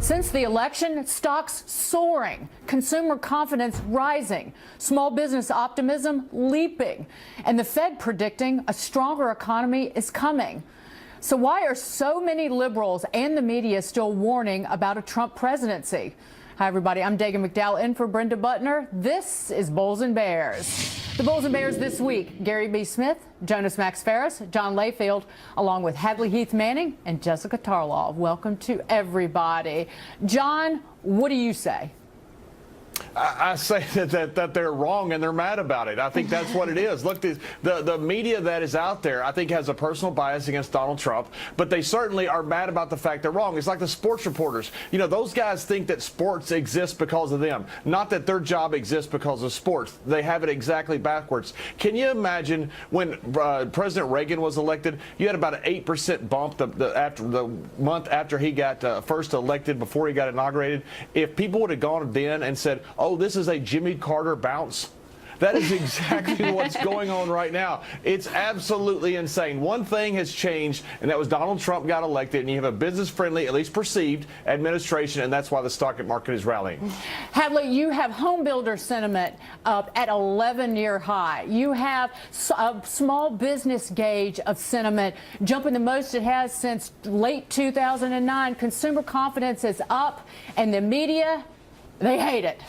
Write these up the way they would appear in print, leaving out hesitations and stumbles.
Since the election, stocks soaring, consumer confidence rising, small business optimism leaping, and the Fed predicting a stronger economy is coming. So why are so many liberals and the media still warning about a Trump presidency? Hi, everybody. I'm Dagen McDowell in for Brenda Butner. This is Bulls and Bears. The Bulls and Bears this week, Gary B. Smith, Jonas Max Ferris, John Layfield, along with Hadley Heath Manning and Jessica Tarlov. Welcome to everybody. John, what do you say? I say that they're wrong and they're mad about it. I think that's what it is. Look, the media that is out there, I think, has a personal bias against Donald Trump, but they certainly are mad about the fact they're wrong. It's like the sports reporters. You know, those guys think that sports exists because of them, not that their job exists because of sports. They have it exactly backwards. Can you imagine when President Reagan was elected, you had about an 8% bump after the month after he got first elected, before he got inaugurated? If people would have gone then and said, oh, this is a Jimmy Carter bounce. That is exactly what's going on right now. It's absolutely insane. One thing has changed, and that was Donald Trump got elected, and you have a business-friendly, at least perceived, administration, and that's why the stock market is rallying. Hadley, you have home builder sentiment up at 11-year high. You have a small business gauge of sentiment jumping the most it has since late 2009. Consumer confidence is up, and the media, they hate it.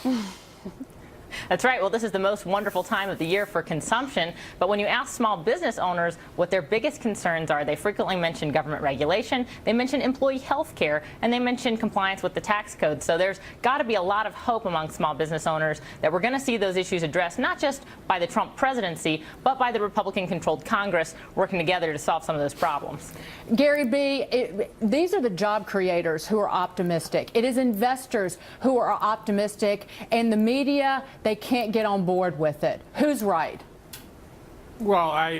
That's right. Well, this is the most wonderful time of the year for consumption. But when you ask small business owners what their biggest concerns are, they frequently mention government regulation, they mention employee health care, and they mention compliance with the tax code. So there's got to be a lot of hope among small business owners that we're going to see those issues addressed, not just by the Trump presidency, but by the Republican-controlled Congress working together to solve some of those problems. Gary B., these are the job creators who are optimistic. It is investors who are optimistic, and the media, they can't get on board with it. Who's right? Well, I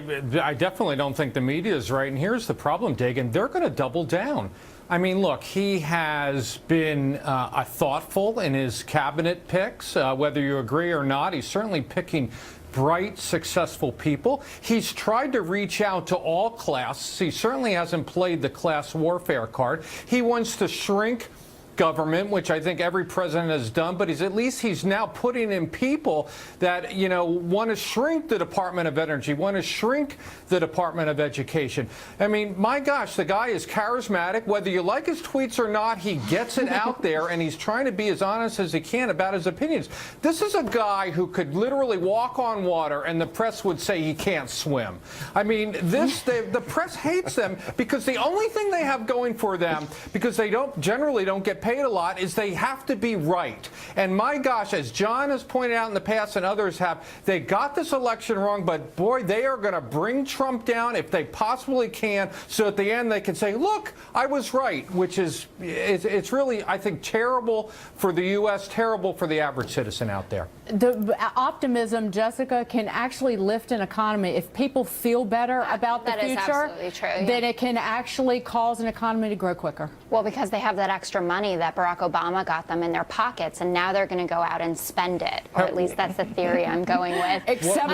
definitely don't think the media is right. And here's the problem, Dagen. They're going to double down. I mean, look, he has been thoughtful in his cabinet picks, whether you agree or not. He's certainly picking bright, successful people. He's tried to reach out to all classes. He certainly hasn't played the class warfare card. He wants to shrink government, which I think every president has done, but at least he's now putting in people that, you know, want to shrink the Department of Energy, want to shrink the Department of Education. I mean, my gosh, the guy is charismatic. Whether you like his tweets or not, he gets it out there, and he's trying to be as honest as he can about his opinions. This is a guy who could literally walk on water, and the press would say he can't swim. I mean, the press hates them because the only thing they have going for them, because they generally don't get paid a lot, is they have to be right. And my gosh, as John has pointed out in the past and others have, they got this election wrong, but boy, they are going to bring Trump down if they possibly can, so at the end they can say, look, I was right, which is, it's really, I think, terrible for the U.S., terrible for the average citizen out there. The optimism, Jessica, can actually lift an economy. If people feel better about the future, is absolutely true, yeah. Then it can actually cause an economy to grow quicker. Well, because they have that extra money that Barack Obama got them in their pockets, and now they're going to go out and spend it. Or at least that's the theory I'm going with. Except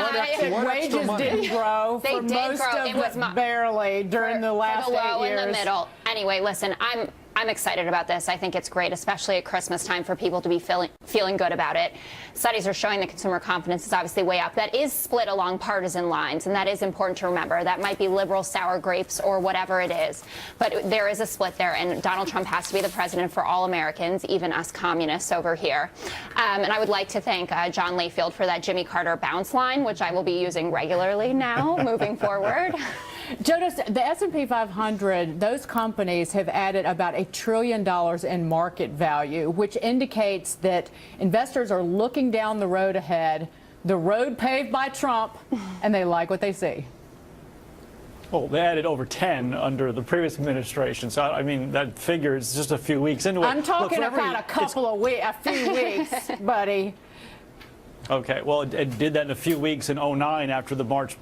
wages didn't grow for most of it, barely during the last 8 years. The low in the middle. Anyway, listen, I'm excited about this. I think it's great, especially at Christmas time, for people to be feeling good about it. Studies are showing that consumer confidence is obviously way up. That is split along partisan lines, and that is important to remember. That might be liberal sour grapes or whatever it is, but there is a split there, and Donald Trump has to be the president for all Americans, even us communists over here. And I would like to thank John Layfield for that Jimmy Carter bounce line, which I will be using regularly now moving forward. Jonas, the S&P 500, those companies have added about $1 trillion in market value, which indicates that investors are looking down the road ahead, the road paved by Trump, and they like what they see. Well, they added over 10 under the previous administration. So, I mean, that figure is just a few weeks into it. I'm talking about a few weeks, buddy. Okay, well, it did that in a few weeks in 2009 after the March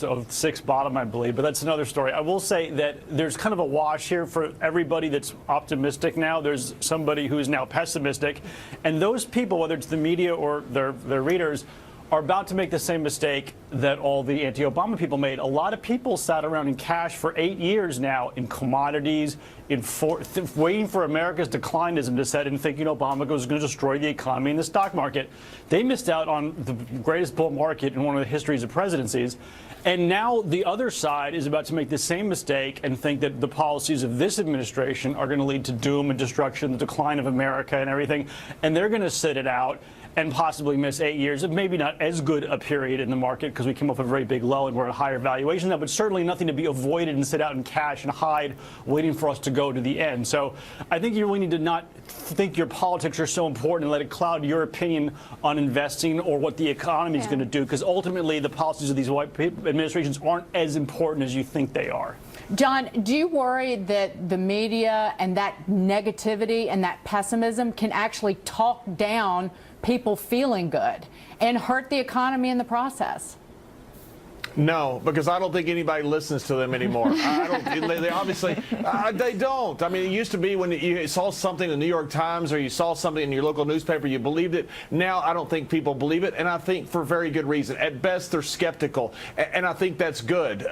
of 6 bottom, I believe. But that's another story. I will say that there's kind of a wash here for everybody that's optimistic now. There's somebody who is now pessimistic. And those people, whether it's the media or their readers, are about to make the same mistake that all the anti-Obama people made. A lot of people sat around in cash for 8 years now in commodities, waiting for America's declinism to set in, thinking Obama was going to destroy the economy and the stock market. They missed out on the greatest bull market in one of the histories of presidencies. And now the other side is about to make the same mistake and think that the policies of this administration are going to lead to doom and destruction, the decline of America and everything. And they're going to sit it out and possibly miss 8 years of maybe not as good a period in the market because we came off a very big low and we're at a higher valuation now, but certainly nothing to be avoided and sit out in cash and hide waiting for us to go to the end. So I think you really need to not think your politics are so important and let it cloud your opinion on investing or what the economy is going to do, because ultimately the policies of these white administrations aren't as important as you think they are. John, do you worry that the media and that negativity and that pessimism can actually talk down people feeling good and hurt the economy in the process? No, because I don't think anybody listens to them anymore. They obviously, they don't. I mean, it used to be when you saw something in the New York Times or you saw something in your local newspaper, you believed it. Now I don't think people believe it, and I think for very good reason. At best, they're skeptical, and I think that's good.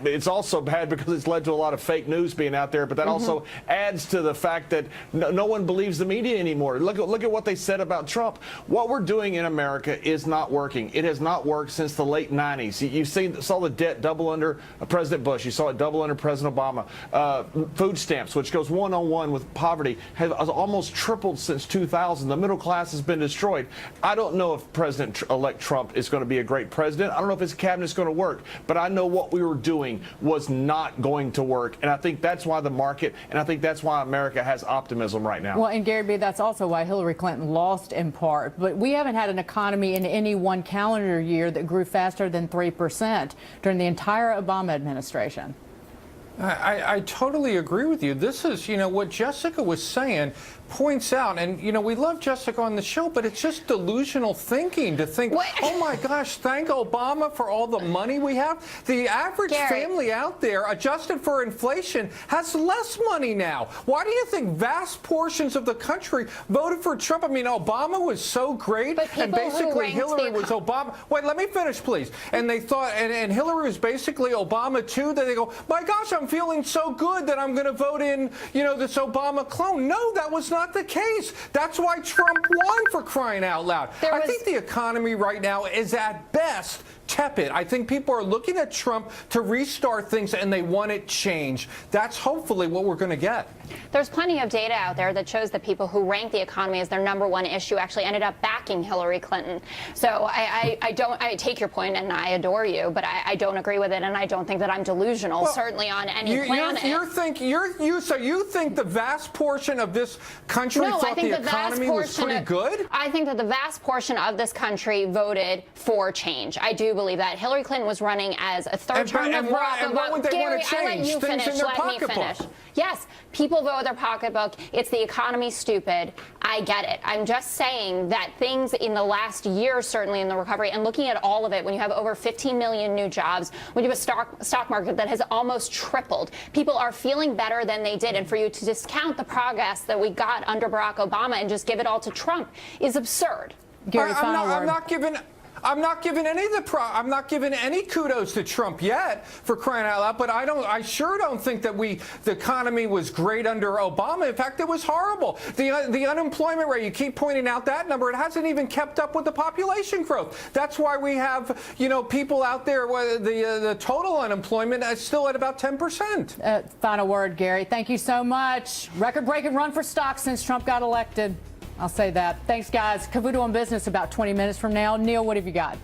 It's also bad because it's led to a lot of fake news being out there, but that also adds to the fact that no one believes the media anymore. Look at what they said about Trump. What we're doing in America is not working. It has not worked since the late 90s. You saw the debt double under President Bush. You saw it double under President Obama. Food stamps, which goes one-on-one with poverty, has almost tripled since 2000. The middle class has been destroyed. I don't know if President-elect Trump is going to be a great president. I don't know if his cabinet is going to work. But I know what we were doing was not going to work. And I think that's why the market, and I think that's why America has optimism right now. Well, and Gary B., that's also why Hillary Clinton lost in part. But we haven't had an economy in any one calendar year that grew faster than 3% during the entire Obama administration. I totally agree with you. This is, what Jessica was saying points out, and, we love Jessica on the show, but it's just delusional thinking to think, oh my gosh, thank Obama for all the money we have. The average family out there, adjusted for inflation, has less money now. Why do you think vast portions of the country voted for Trump? I mean, Obama was so great, and basically Hillary was Obama. Wait, let me finish, please. And they thought, and Hillary was basically Obama too, that they go, my gosh, I'm feeling so good that I'm going to vote in, this Obama clone. No, that was not the case. That's why Trump won, for crying out loud. I think the economy right now is at best tepid. I think people are looking at Trump to restart things and they want it changed. That's hopefully what we're going to get. There's plenty of data out there that shows that people who rank the economy as their #1 issue actually ended up backing Hillary Clinton. So I take your point and I adore you, but I don't agree with it, and I don't think that I'm delusional, certainly on any planet. So you think the vast portion of this country thought the economy was pretty good? I think that the vast portion of this country voted for change. I do believe that. Hillary Clinton was running as a third term of Barack Obama. What would they want to change? I let you Things finish. in their Let me finish. Yes, people vote with their pocketbook. It's the economy, stupid. I get it. I'm just saying that things in the last year, certainly in the recovery, and looking at all of it, when you have over 15 million new jobs, when you have a stock market that has almost tripled, people are feeling better than they did. And for you to discount the progress that we got under Barack Obama and just give it all to Trump is absurd. Gary, I'm not giving any kudos to Trump yet, for crying out loud. But I sure don't think that the economy was great under Obama. In fact, it was horrible. The unemployment rate, you keep pointing out that number, it hasn't even kept up with the population growth. That's why we have people out there where the total unemployment is still at about 10%. Final word, Gary. Thank you so much. Record-breaking run for stocks since Trump got elected. I'll say that. Thanks, guys. Cavuto on Business about 20 minutes from now. Neil, what have you got?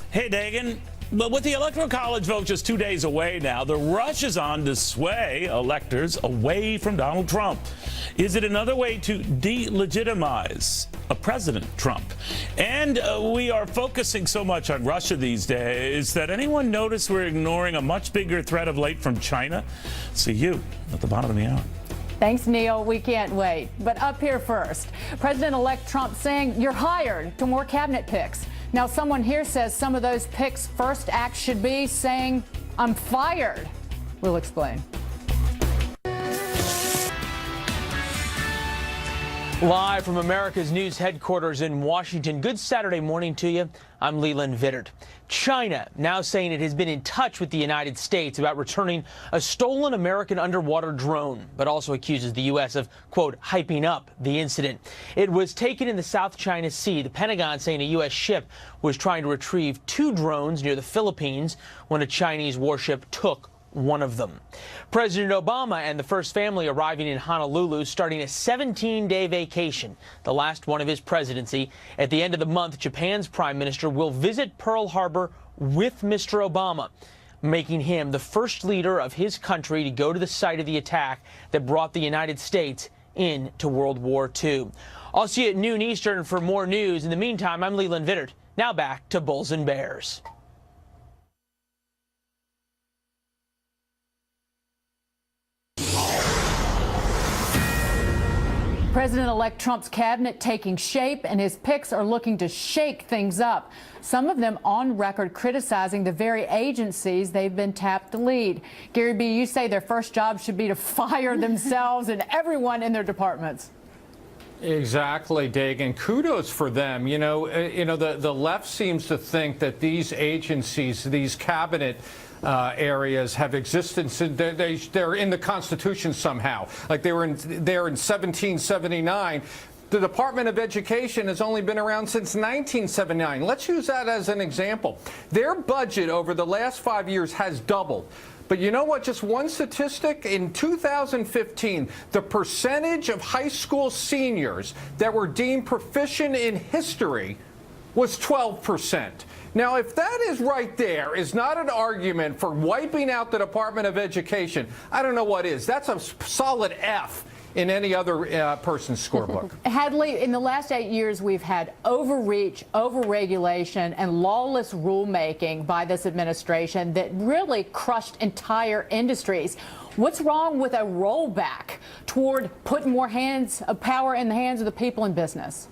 Hey, Dagan. But with the Electoral College vote just 2 days away now, the rush is on to sway electors away from Donald Trump. Is it another way to delegitimize a President Trump? And we are focusing so much on Russia these days that anyone notice we're ignoring a much bigger threat of late from China? See you at the bottom of the hour. Thanks, Neil. We can't wait. But up here first, President-elect Trump saying you're hired to more cabinet picks. Now, someone here says some of those picks' first act should be saying, I'm fired. We'll explain. Live from America's news headquarters in Washington. Good Saturday morning to you. I'm Leland Vittert. China now saying it has been in touch with the United States about returning a stolen American underwater drone, but also accuses the U.S. of, quote, hyping up the incident. It was taken in the South China Sea. The Pentagon saying a U.S. ship was trying to retrieve 2 drones near the Philippines when a Chinese warship took one of them. President Obama and the first family arriving in Honolulu, starting a 17-day vacation, the last one of his presidency. At the end of the month, Japan's prime minister will visit Pearl Harbor with Mr. Obama, making him the first leader of his country to go to the site of the attack that brought the United States into World War II. I'll see you at noon Eastern for more news. In the meantime, I'm Leland Vittert. Now back to Bulls and Bears. President-elect Trump's cabinet taking shape, and his picks are looking to shake things up. Some of them on record criticizing the very agencies they've been tapped to lead. Gary B., you say their first job should be to fire themselves and everyone in their departments. Exactly, Dagan. Kudos for them. The left seems to think that these agencies, these cabinet areas have existence. They're in the Constitution somehow. Like they were there in 1779. The Department of Education has only been around since 1979. Let's use that as an example. Their budget over the last 5 years has doubled. But you know what? Just one statistic. In 2015, the percentage of high school seniors that were deemed proficient in history was 12%. Now, if that is right there is not an argument for wiping out the Department of Education, I don't know what is. That's a solid F in any other person's scorebook. Hadley, in the last 8 years, we've had overreach, overregulation, and lawless rulemaking by this administration that really crushed entire industries. What's wrong with a rollback toward putting more power in the hands of the people in business?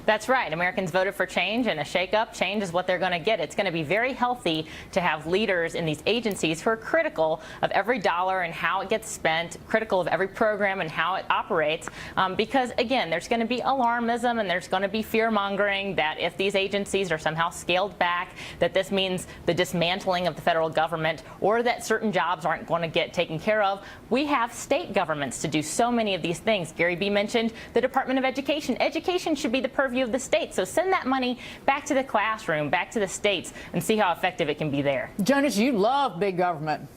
That's right. Americans voted for change, and a shake-up. Change is what they're going to get. It's going to be very healthy to have leaders in these agencies who are critical of every dollar and how it gets spent, critical of every program and how it operates, because, again, there's going to be alarmism and there's going to be fear-mongering that if these agencies are somehow scaled back, that this means the dismantling of the federal government or that certain jobs aren't going to get taken care of. We have state governments to do so many of these things. Gary B. mentioned the Department of Education. Education should be the purview of the states. So send that money back to the classroom, back to the states, and see how effective it can be there. Jonas, you love big government.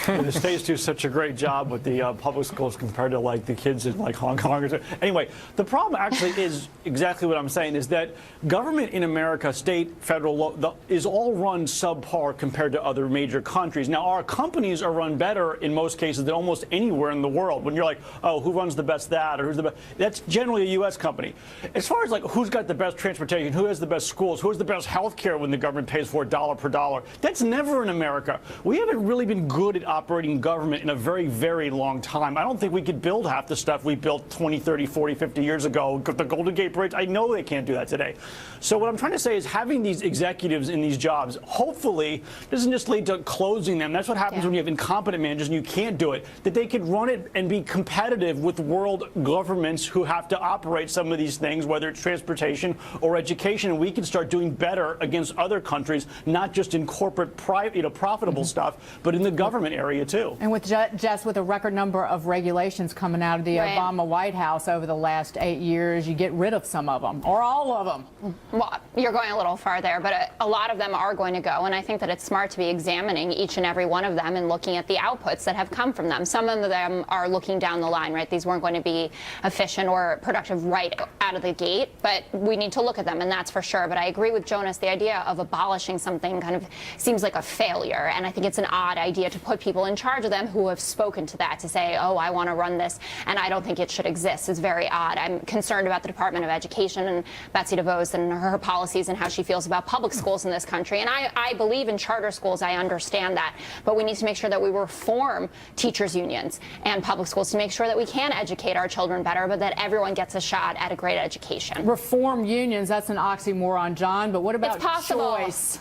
The states do such a great job with the public schools compared to like the kids in like Hong Kong. Anyway, the problem actually is exactly what I'm saying, is that government in America, state, federal, is all run subpar compared to other major countries. Now, our companies are run better in most cases than almost anywhere in the world. When you're like, oh, who runs the best that, or who's the best, that's generally a U.S. company. As far as like who's got the best transportation, who has the best schools, who has the best health care when the government pays for it dollar per dollar, that's never in America. We haven't really been good at operating government in a very, very long time. I don't think we could build half the stuff we built 20, 30, 40, 50 years ago. The Golden Gate Bridge, I know they can't do that today. So what I'm trying to say is having these executives in these jobs hopefully doesn't just lead to closing them. That's what happens when you have incompetent managers and you can't do it. That they could run it and be competitive with world governments who have to operate some of these things, whether it's transportation or education, and we can start doing better against other countries, not just in corporate, profitable stuff, but in the government area too. And with Jess, with a record number of regulations coming out of the Obama White House over the last 8 years, you get rid of some of them or all of them. Well, you're going a little far there, but a lot of them are going to go, and I think that it's smart to be examining each and every one of them and looking at the outputs that have come from them. Some of them are looking down the line, right? These weren't going to be efficient or productive right out of the gate, but we need to look at them, and that's for sure. But I agree with Jonas. The idea of abolishing something kind of seems like a failure, and I think it's an odd idea to put people in charge of them who have spoken to that, to say, oh, I want to run this, and I don't think it should exist. It's very odd. I'm concerned about the Department of Education and Betsy DeVos and her policies and how she feels about public schools in this country. And I believe in charter schools. I understand that. But we need to make sure that we reform teachers' unions and public schools to make sure that we can educate our children better, but that everyone gets a shot at a great education. Reform unions, that's an oxymoron, John, but what about it's possible. choice?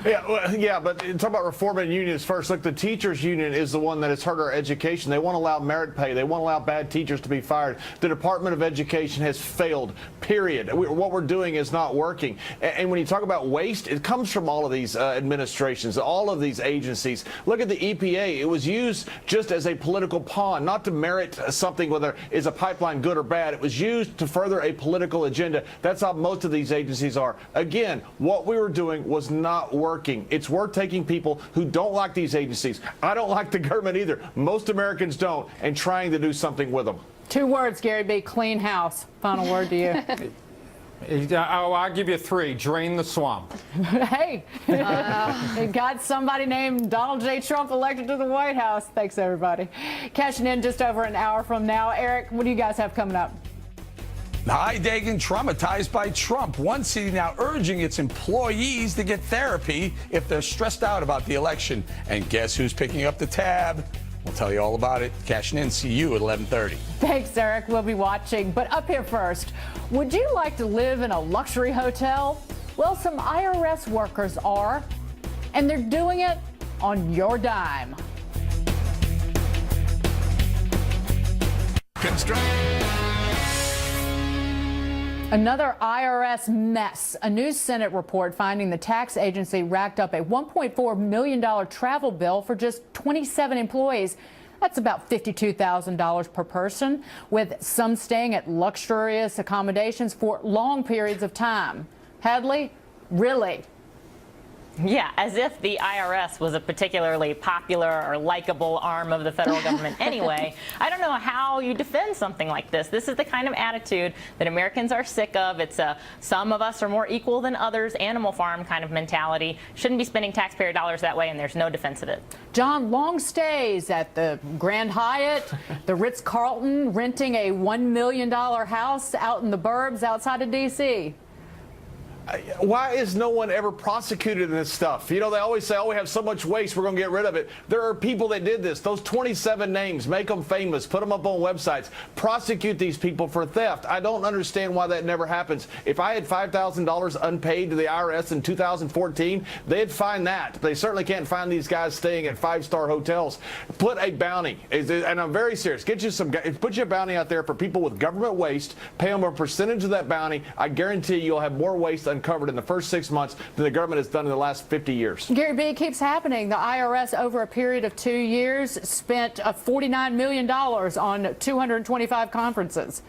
Yeah, but talk about reforming unions first. Look, the teachers union is the one that has hurt our education. They won't allow merit pay. They won't allow bad teachers to be fired. The Department of Education has failed, period. What we're doing is not working. And when you talk about waste, it comes from all of these administrations, all of these agencies. Look at the EPA. It was used just as a political pawn, not to merit something, whether is a pipeline good or bad. It was used to further a political agenda. That's how most of these agencies are. Again, what we were doing was not working. It's worth taking people who don't like these agencies. I don't like the government either. Most Americans don't, and trying to do something with them. 2 words, Gary B. Clean house. Final word to you. I'll give you 3. Drain the swamp. Hey, got somebody named Donald J. Trump elected to the White House. Thanks, everybody. Cashing in just over an hour from now. Eric, what do you guys have coming up? Hi, Dagan. Traumatized by Trump. One city now urging its employees to get therapy if they're stressed out about the election. And guess who's picking up the tab? We'll tell you all about it. Cashing in. See you at 11:30. Thanks, Eric. We'll be watching. But up here first, would you like to live in a luxury hotel? Well, some IRS workers are, and they're doing it on your dime. Another IRS mess. A new Senate report finding the tax agency racked up a $1.4 million travel bill for just 27 employees. That's about $52,000 per person, with some staying at luxurious accommodations for long periods of time. Hadley, really? Yeah, as if the IRS was a particularly popular or likable arm of the federal government anyway. I don't know how you defend something like this. This is the kind of attitude that Americans are sick of. It's a some of us are more equal than others, Animal Farm kind of mentality. Shouldn't be spending taxpayer dollars that way, and there's no defense of it. John, long stays at the Grand Hyatt, the Ritz-Carlton, renting a $1 million house out in the burbs outside of D.C. Why is no one ever prosecuted in this stuff? You know, they always say, oh, we have so much waste, we're going to get rid of it. There are people that did this. Those 27 names, make them famous, put them up on websites, prosecute these people for theft. I don't understand why that never happens. If I had $5,000 unpaid to the IRS in 2014, they'd find that. They certainly can't find these guys staying at 5-star hotels. Put a bounty, and I'm very serious, put you a bounty out there for people with government waste, pay them a percentage of that bounty. I guarantee you'll have more waste uncovered in the first 6 months than the government has done in the last 50 years. Gary B, it keeps happening. The IRS, over a period of 2 years, spent $49 million on 225 conferences.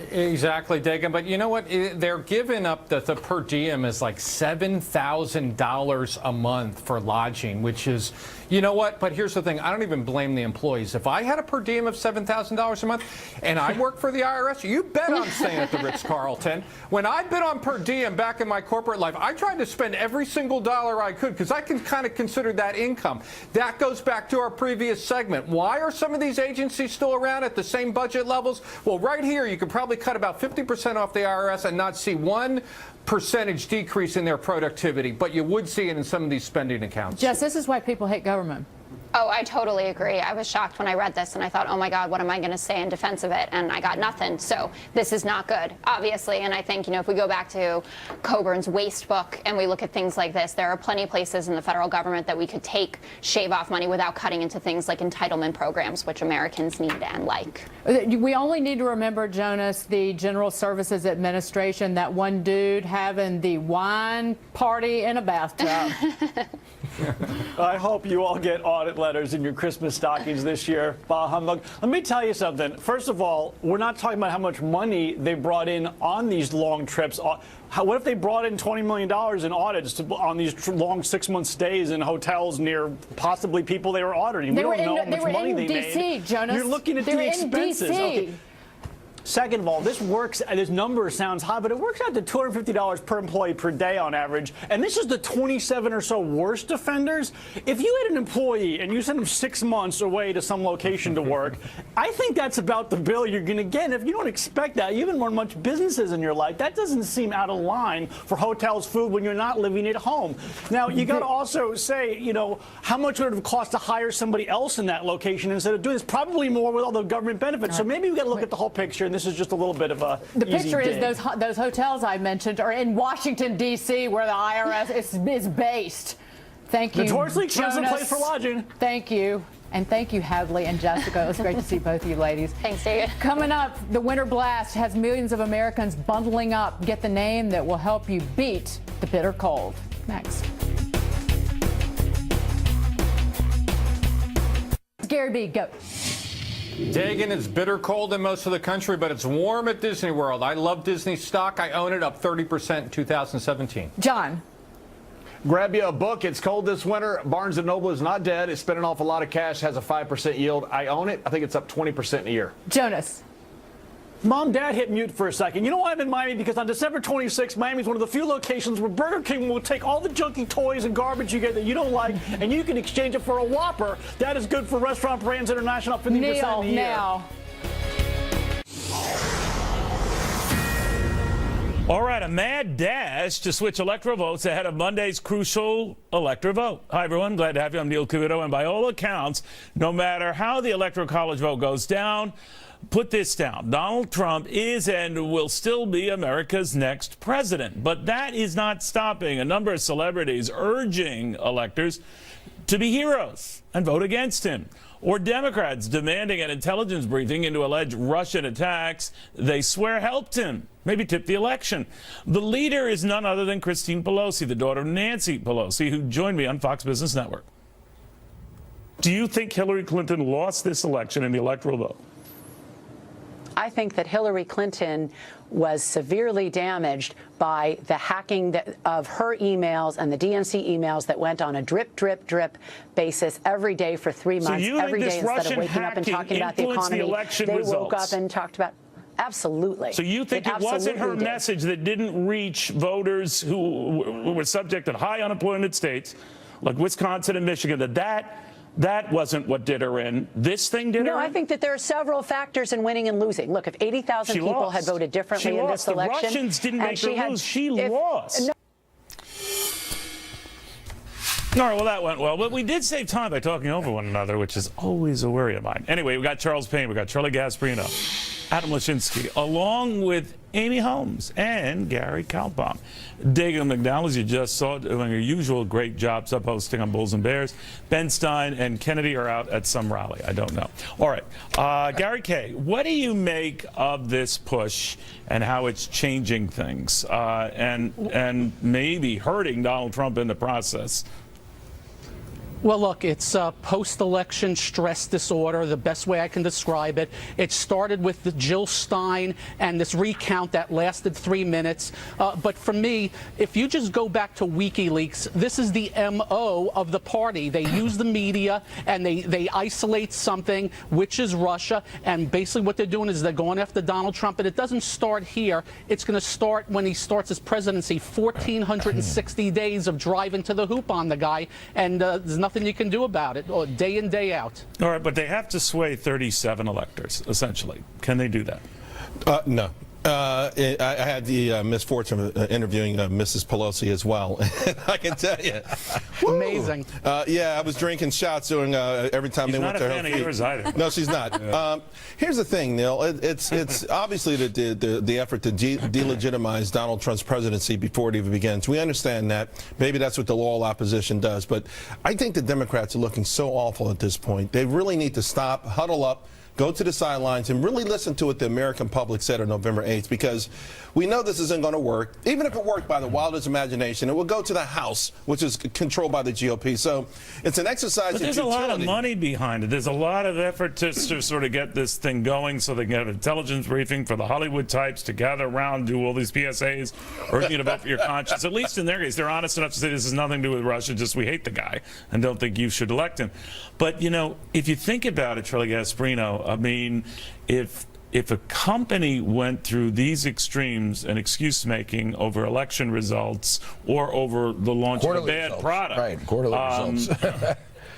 Exactly, Dagan. But you know what? They're giving up the per diem is like $7,000 a month for lodging, which is, you know what? But here's the thing. I don't even blame the employees. If I had a per diem of $7,000 a month and I work for the IRS, you bet I'm staying at the Ritz-Carlton. When I've been on per diem back in my corporate life, I tried to spend every single dollar I could because I can kind of consider that income. That goes back to our previous segment. Why are some of these agencies still around at the same budget levels? Well, right here, you can probably cut about 50% off the IRS and not see 1% decrease in their productivity, but you would see it in some of these spending accounts. Jess, this is why people hate government. Oh, I totally agree. I was shocked when I read this and I thought, oh my God, what am I going to say in defense of it? And I got nothing. So this is not good, obviously. And I think, you know, if we go back to Coburn's waste book and we look at things like this, there are plenty of places in the federal government that we could shave off money without cutting into things like entitlement programs, which Americans need and like. We only need to remember, Jonas, the General Services Administration, that one dude having the wine party in a bathtub. I hope you all get audit letters in your Christmas stockings this year. Bah humbug. Let me tell you something. First of all, we're not talking about how much money they brought in on these long trips. What if they brought in $20 million in audits on these long 6-month stays in hotels near possibly people they were auditing? We don't know how much money they made. Jonas. You're looking at the expenses. Okay. Second of all, this number sounds high, but it works out to $250 per employee per day on average. And this is the 27 or so worst offenders. If you had an employee and you sent them 6 months away to some location to work, I think that's about the bill you're going to get. If you don't expect that, you haven't run much businesses in your life, that doesn't seem out of line for hotels, food when you're not living at home. Now, you got to also say, you know, how much would it have cost to hire somebody else in that location instead of doing this? Probably more with all the government benefits. So maybe we got to look at the whole picture. and this is just a little bit of a The easy picture is dig. those hotels I mentioned are in Washington, D.C., where the IRS is based. Thank you, Notoriously expensive Jonas. place for lodging. Thank you. And thank you, Hadley and Jessica. It was great to see both of you ladies. Thanks, David. Coming up, the winter blast has millions of Americans bundling up. Get the name that will help you beat the bitter cold. Next. Gary B, go. Dagan, it's bitter cold in most of the country, but it's warm at Disney World. I love Disney stock. I own it, up 30% in 2017. John. Grab you a book. It's cold this winter. Barnes & Noble is not dead. It's spinning off a lot of cash, has a 5% yield. I own it. I think it's up 20% in a year. Jonas. Mom, Dad hit mute for a second. You know why I'm in Miami? Because on December 26th, Miami is one of the few locations where Burger King will take all the junky toys and garbage you get that you don't like, and you can exchange it for a Whopper. That is good for Restaurant Brands International, 50% Neil, of the year. now. All right, a mad dash to switch electoral votes ahead of Monday's crucial electoral vote. Hi, everyone. Glad to have you. I'm Neil Cavuto, and by all accounts, no matter how the Electoral College vote goes down, put this down. Donald Trump is and will still be America's next president. But that is not stopping a number of celebrities urging electors to be heroes and vote against him. Or Democrats demanding an intelligence briefing into alleged Russian attacks they swear helped him, maybe tipped the election. The leader is none other than Christine Pelosi, the daughter of Nancy Pelosi, who joined me on Fox Business Network. Do you think Hillary Clinton lost this election in the electoral vote? I think that Hillary Clinton was severely damaged by the hacking of her emails and the DNC emails that went on a drip, drip, drip basis every day for 3 months. you every think day this instead Russian of waking up and hacking talking about the influenced the economy, election they woke results? up and talked about. Absolutely. So you think it wasn't her message that didn't reach voters who were subject to high unemployment states like Wisconsin and Michigan, that wasn't what did her in? This thing did her in? No, I think that there are several factors in winning and losing. Look, if 80,000 people had voted differently in this election. The Russians didn't make her lose. She lost. No. All right, well, that went well. But we did save time by talking over one another, which is always a worry of mine. Anyway, we got Charles Payne, we got Charlie Gasparino, Adam Lashinsky, along with Amy Holmes and Gary Kaltbaum. Dagan McDowell, as you just saw, doing her usual great job sub-hosting on Bulls and Bears. Ben Stein and Kennedy are out at some rally. I don't know. All right, Gary K., what do you make of this push and how it's changing things and maybe hurting Donald Trump in the process? Well, look, it's post-election stress disorder, the best way I can describe it. It started with the Jill Stein and this recount that lasted 3 minutes. But for me, if you just go back to WikiLeaks, this is the MO of the party. They use the media and they isolate something, which is Russia. And basically what they're doing is they're going after Donald Trump. And it doesn't start here. It's going to start when he starts his presidency. 1,460 days of driving to the hoop on the guy. And there's nothing you can do about it, day in, day out. All right, but they have to sway 37 electors, essentially. Can they do that? No. I had the misfortune of interviewing Mrs. Pelosi as well. I can tell you. Amazing. Yeah, I was drinking shots during every time they went to her. She's not a fan of yours either. No, she's not. Here's the thing, Neil. It's obviously the effort to delegitimize Donald Trump's presidency before it even begins. We understand that. Maybe that's what the loyal opposition does. But I think the Democrats are looking so awful at this point. They really need to stop, huddle up, go to the sidelines and really listen to what the American public said on November 8th, because we know this isn't going to work. Even if it worked by the wildest imagination, it will go to the House, which is controlled by the GOP. So it's an exercise But in there's futility. a lot of money behind it. There's a lot of effort to sort of get this thing going so they can have an intelligence briefing for the Hollywood types to gather around, do all these PSAs, or vote for your conscience. At least in their case, they're honest enough to say this has nothing to do with Russia, just we hate the guy and don't think you should elect him. But, you know, if you think about it, Charlie Gasparino, I mean, if a company went through these extremes and excuse-making over election results or over the launch of a bad product, Right, quarterly results.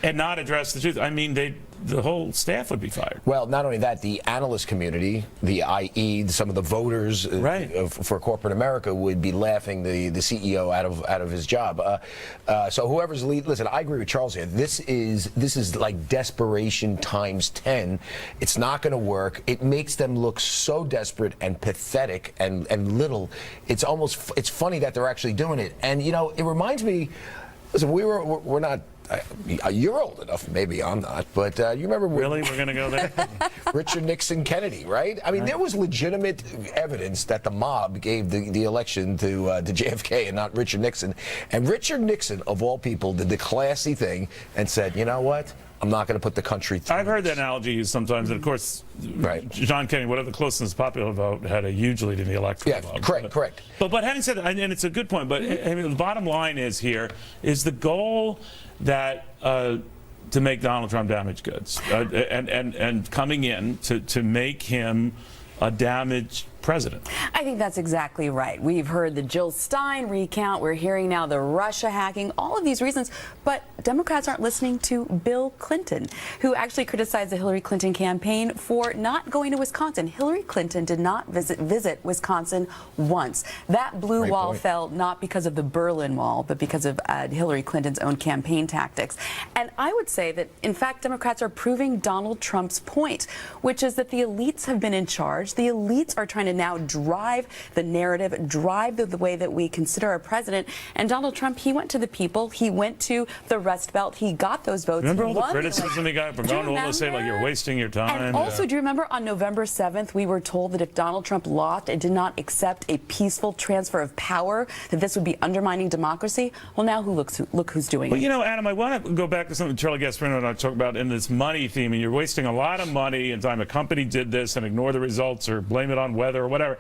and not address the truth, I mean, the whole staff would be fired. Well, not only that, the analyst community, the i.e. some of the voters for corporate America would be laughing the CEO out of his job. So whoever's lead, listen, I agree with Charles here. This is like desperation times 10. It's not going to work. It makes them look so desperate and pathetic and little. It's funny that they're actually doing it. And you know, it reminds me. Listen, we're not. You're old enough, maybe I'm not, but you remember really we're going to go there? Richard Nixon, Kennedy, right? I mean, there was legitimate evidence that the mob gave the election to JFK and not Richard Nixon. And Richard Nixon, of all people, did the classy thing and said, you know what? I'm not going to put the country through. I've heard that analogy used sometimes, and of course, John Kennedy, whatever the closest popular vote, had a huge lead in the electoral vote. Correct. But having said that, and it's a good point, but I mean, the bottom line is the goal that to make Donald Trump damaged goods and coming in to make him a damaged president. I think that's exactly right. We've heard the Jill Stein recount. We're hearing now the Russia hacking, all of these reasons. But Democrats aren't listening to Bill Clinton, who actually criticized the Hillary Clinton campaign for not going to Wisconsin. Hillary Clinton did not visit Wisconsin once. That blue wall fell not because of the Berlin Wall, but because of Hillary Clinton's own campaign tactics. And I would say that, in fact, Democrats are proving Donald Trump's point, which is that the elites have been in charge. The elites are trying to now drive the narrative, drive the way that we consider a president. And Donald Trump, he went to the people. He went to the Rust Belt. He got those votes. Remember all the criticism he got for going to say, like, you're wasting your time? And also, do you remember on November 7th, we were told that if Donald Trump lost and did not accept a peaceful transfer of power, that this would be undermining democracy? Well, now look who's doing it. Well, you know, Adam, I want to go back to something Charlie Gasparino and I talked about in this money theme. And you're wasting a lot of money and time a company did this and ignore the results or blame it on weather or whatever.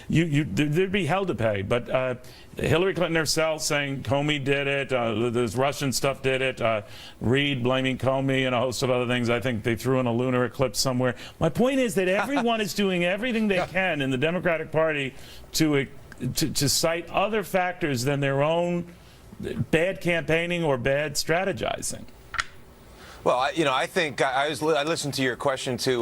There'd be hell to pay. But Hillary Clinton herself saying Comey did it, this Russian stuff did it, Reid blaming Comey and a host of other things. I think they threw in a lunar eclipse somewhere. My point is that everyone is doing everything they can in the Democratic Party to cite other factors than their own bad campaigning or bad strategizing. Well, I think I listened to your question to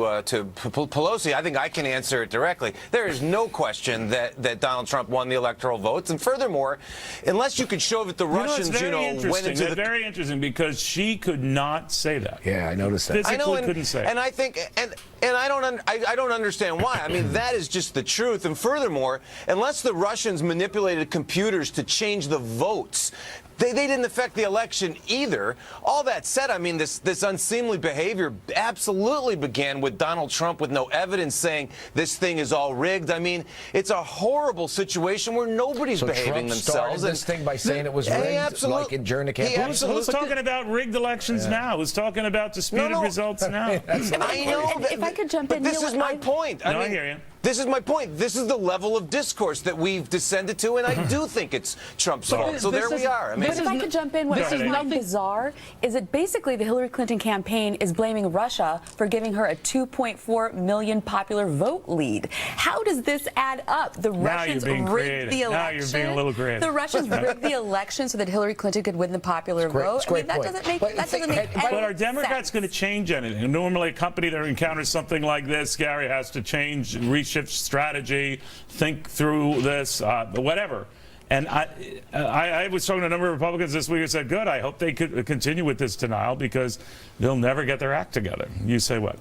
Pelosi. I think I can answer it directly. There is no question that Donald Trump won the electoral votes, and furthermore, unless you could show that the Russians, went into the very interesting because she could not say that. Yeah, I noticed that. Physically couldn't say. And I think, and I don't understand why. I mean, that is just the truth. And furthermore, unless the Russians manipulated computers to change the votes, they didn't affect the election either. All that said, I mean, this unseemly behavior absolutely began with Donald Trump with no evidence saying this thing is all rigged. I mean, it's a horrible situation where nobody's behaving themselves. Started this thing by saying it was rigged, like during the campaign. Who's talking about rigged elections now? Who's talking about disputed results now? I know. If I could jump in, but this is my point. I hear you. This is my point. This is the level of discourse that we've descended to, and I do think it's Trump's fault. So there we are. I mean, if I could jump in, what is nothing bizarre is that basically the Hillary Clinton campaign is blaming Russia for giving her a 2.4 million popular vote lead. How does this add up? The Russians rigged the election. Now you're being a little creative. The Russians rigged the election so that Hillary Clinton could win the popular vote. I mean, that doesn't make any sense. But are Democrats going to change anything? Normally, a company that encounters something like this, Gary, has to change, reshift strategy, think through this, whatever. And I was talking to a number of Republicans this week who said, good, I hope they could continue with this denial because they'll never get their act together. You say what?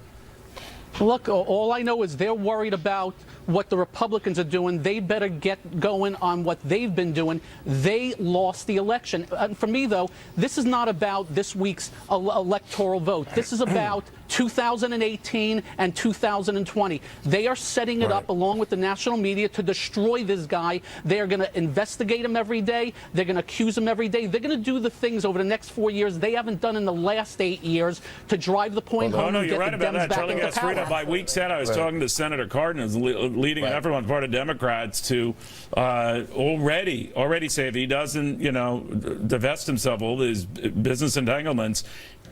Look, all I know is they're worried about what the Republicans are doing. They better get going on what they've been doing. They lost the election. For me, though, this is not about this week's electoral vote. This is about 2018 and 2020. They are setting it up along with the national media to destroy this guy. They are going to investigate him every day. They're going to accuse him every day. They're going to do the things over the next 4 years they haven't done in the last 8 years to drive the point home and get the Dems back into power. By week 10, I was talking to Senator Cardin, who's leading an effort on part of Democrats to already say if he doesn't, divest himself of all his business entanglements,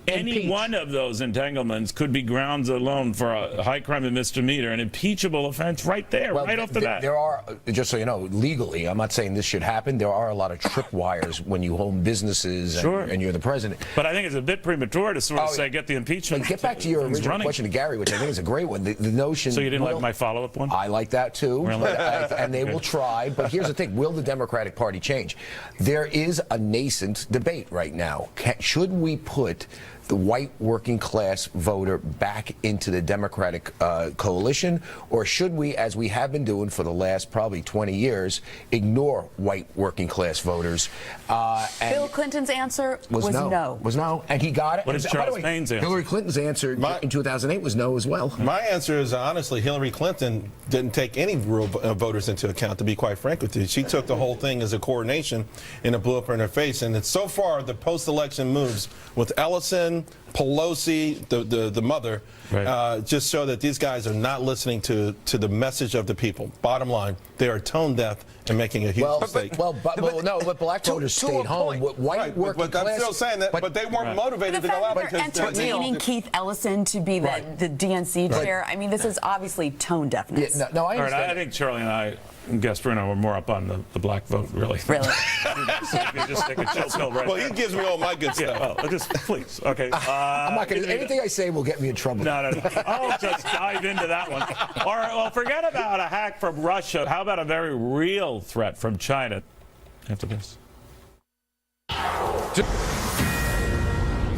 any impeach. one of those entanglements could be grounds alone for a high crime and misdemeanor, an impeachable offense right there, right off the bat. There are, just so you know, legally, I'm not saying this should happen, there are a lot of tripwires when you own businesses and you're the president. But I think it's a bit premature to sort of say get the impeachment. But get back to your original question to Gary, which I think is a great one. The notion. So you didn't like my follow-up one? I like that too. Really? And they will try. But here's the thing: will the Democratic Party change? There is a nascent debate right now. Should we put the white working class voter back into the Democratic coalition, or should we, as we have been doing for the last probably 20 years, ignore white working class voters? Bill Clinton's answer was no. Was no, and he got it. What is Charles Payne's answer? Hillary Clinton's answer in 2008 was no as well. My answer is honestly, Hillary Clinton didn't take any real voters into account, to be quite frank with you. She took the whole thing as a coronation, and it blew up in her face. And it's so far the post-election moves with Ellison, Pelosi, the mother, just show that these guys are not listening to the message of the people. Bottom line, they are tone deaf and making a huge mistake. But black voters stayed home. White working class. I'm still saying that, but they weren't motivated to go out because entertaining Keith Ellison to be the DNC chair. I mean, this is obviously tone deafness. Yeah, no, I understand. All right, I think Charlie and I, Gasparino, are more up on the black vote, really. Really? just take a chill pill right Well, there. he gives me all my good stuff. Yeah, well, just please. Okay. I'm not going to. Anything I say will get me in trouble. No. I'll just dive into that one. All right. Well, forget about a hack from Russia. How about a very real threat from China? After this.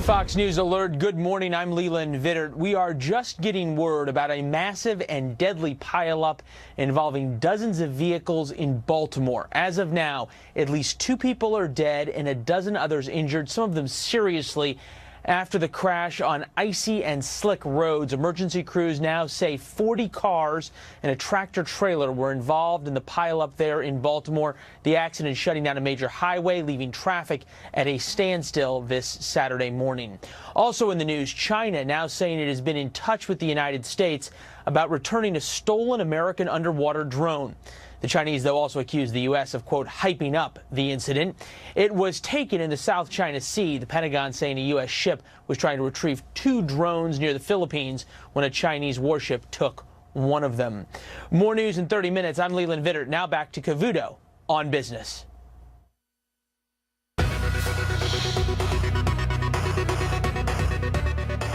Fox News Alert. Good morning. I'm Leland Vittert. We are just getting word about a massive and deadly pileup involving dozens of vehicles in Baltimore. As of now, at least 2 people are dead and a dozen others injured, some of them seriously, after the crash on icy and slick roads. Emergency crews now say 40 cars and a tractor trailer were involved in the pileup there in Baltimore. The accident shutting down a major highway, leaving traffic at a standstill this Saturday morning. Also in the news, China now saying it has been in touch with the United States about returning a stolen American underwater drone. The Chinese, though, also accused the U.S. of, quote, hyping up the incident. It was taken in the South China Sea, the Pentagon saying a U.S. ship was trying to retrieve 2 drones near the Philippines when a Chinese warship took one of them. More news in 30 minutes. I'm Leland Vittert. Now back to Cavuto on Business.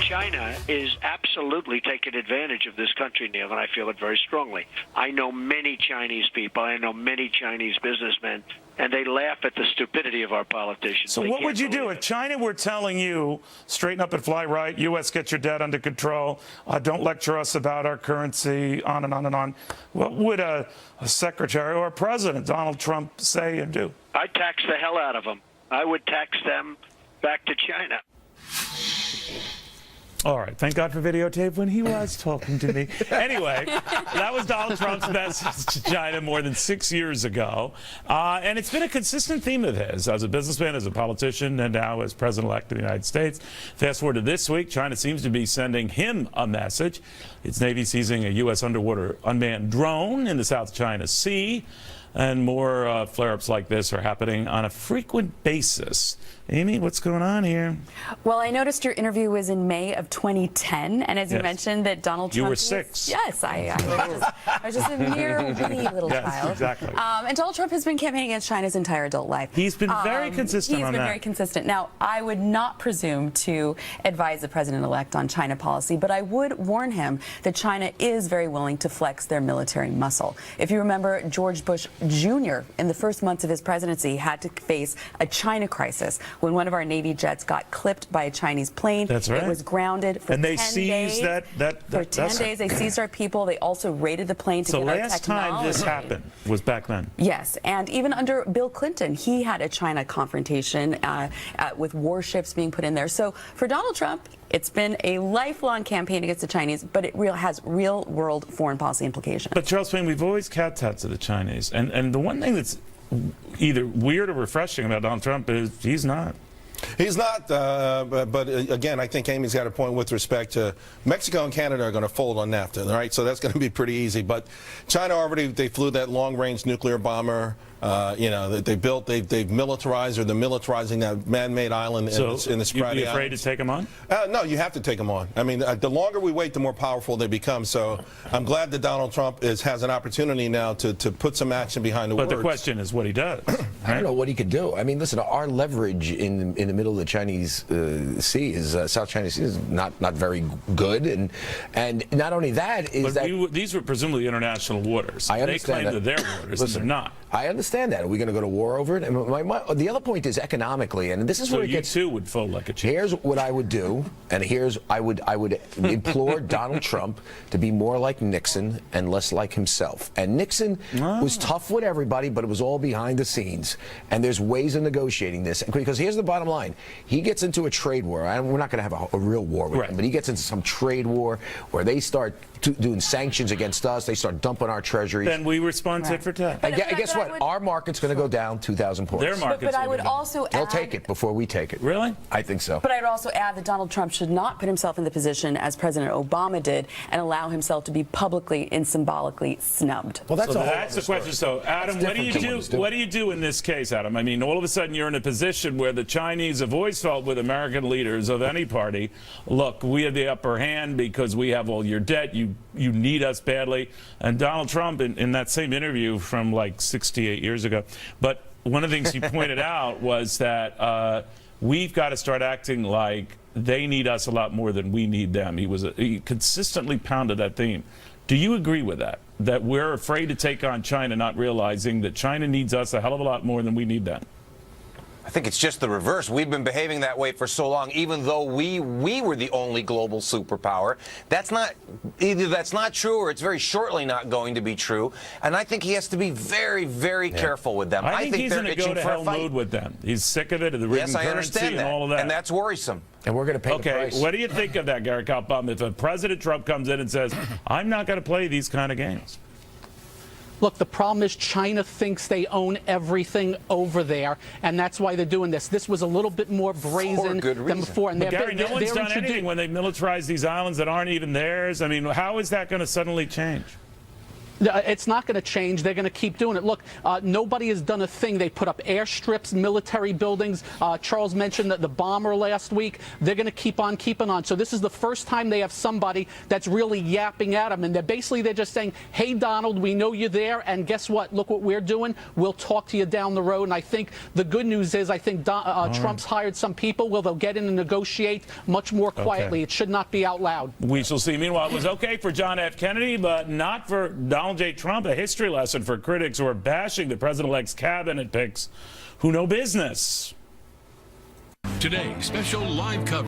China is absolutely taking advantage of this country, Neil, and I feel it very strongly. I know many Chinese people. I know many Chinese businessmen, and they laugh at the stupidity of our politicians. So what would you do if China were telling you, straighten up and fly right, U.S. get your debt under control, don't lecture us about our currency, on and on and on? What would a secretary or a president, Donald Trump, say and do? I'd tax the hell out of them. I would tax them back to China. All right. Thank God for videotape when he was talking to me. Anyway, that was Donald Trump's message to China more than 6 years ago. And it's been a consistent theme of his as a businessman, as a politician, and now as president-elect of the United States. Fast forward to this week, China seems to be sending him a message. Its Navy seizing a U.S. underwater unmanned drone in the South China Sea. And more flare-ups like this are happening on a frequent basis. Amy, what's going on here? Well, I noticed your interview was in May of 2010, and as you mentioned that Donald Trump... You were 6. Yes, I was just a mere wee little child. Exactly. And Donald Trump has been campaigning against China his entire adult life. He's been very consistent on that. He's been very consistent. Now, I would not presume to advise the president-elect on China policy, but I would warn him that China is very willing to flex their military muscle. If you remember, George Bush Jr., in the first months of his presidency, had to face a China crisis when one of our Navy jets got clipped by a Chinese plane. That's right. It was grounded for 10 days. And they seized For 10 days, they seized our people. They also raided the plane to get our technology. So last time this happened was back then. Yes, and even under Bill Clinton, he had a China confrontation with warships being put in there. So for Donald Trump, it's been a lifelong campaign against the Chinese, but it has real-world foreign policy implications. But Charles Payne, we've always cat-tat to the Chinese. And the one thing that's either weird or refreshing about Donald Trump is he's not. He's not, but again, I think Amy's got a point with respect to Mexico and Canada are going to fold on NAFTA, right? So that's going to be pretty easy. But China already, they flew that long-range nuclear bomber. You know, they've militarized, or they're militarizing that man-made island in the Spratly You'd be afraid to take them on? No, you have to take them on. I mean, the longer we wait, the more powerful they become. So I'm glad that Donald Trump has an opportunity now to put some action behind the words. But the question is what he does. I don't know what he could do. I mean, listen, our leverage in the middle of the Chinese Sea is South China Sea is not very good, and not only that is these were presumably international waters. I understand they claim that they're waters. Listen, and they're not. I understand that. Are we going to go to war over it? And the other point is economically, and this is where it gets. So you too would fold like a chicken. Here's what I would do, and I would implore Donald Trump to be more like Nixon and less like himself. And Nixon was tough with everybody, but it was all behind the scenes. And there's ways of negotiating this. Because here's the bottom line: he gets into a trade war. We're not going to have a real war with him, but he gets into some trade war where they start doing sanctions against us. They start dumping our treasuries. Then we respond tit for tat. And guess what? Our market's going to go down 2,000 points. Their market's but I would going down. also They'll add, take it before we take it. Really? I think so. But I'd also add that Donald Trump should not put himself in the position as President Obama did and allow himself to be publicly and symbolically snubbed. Well, that's the question. So, Adam, what do you do? What do you do in this case, Adam? I mean, all of a sudden you're in a position where the Chinese have always felt with American leaders of any party, look, we have the upper hand because we have all your debt. You need us badly. And Donald Trump, in that same interview from like 68 years ago, but one of the things he pointed out was that we've got to start acting like they need us a lot more than we need them. He consistently pounded that theme. Do you agree with that? That we're afraid to take on China, not realizing that China needs us a hell of a lot more than we need them? I think it's just the reverse. We've been behaving that way for so long, even though we were the only global superpower. That's not true, or it's very shortly not going to be true. And I think he has to be very, very careful with them. I think he's they're in a itching for a go-to-hell fight. mood with them. He's sick of it, of the written Yes, I currency understand and that, all of that. and that's worrisome. And we're going to pay the price. What do you think of that, Garrett Kaltbaum, if President Trump comes in and says, I'm not going to play these kind of games? Look, the problem is China thinks they own everything over there, and that's why they're doing this. This was a little bit more brazen than before. And But Gary, no one's done anything when they militarize these islands that aren't even theirs. I mean, how is that going to suddenly change? It's not going to change. They're going to keep doing it. Look, nobody has done a thing. They put up airstrips, military buildings. Charles mentioned that the bomber last week. They're going to keep on keeping on. So this is the first time they have somebody that's really yapping at them. And they're just saying, hey, Donald, we know you're there. And guess what? Look what we're doing. We'll talk to you down the road. And I think the good news is I think Trump's hired some people. They'll get in and negotiate much more quietly. It should not be out loud. We shall see. Meanwhile, it was okay for John F. Kennedy, but not for Donald J. Trump. A history lesson for critics who are bashing the president-elect's cabinet picks who know business. Today, special live coverage.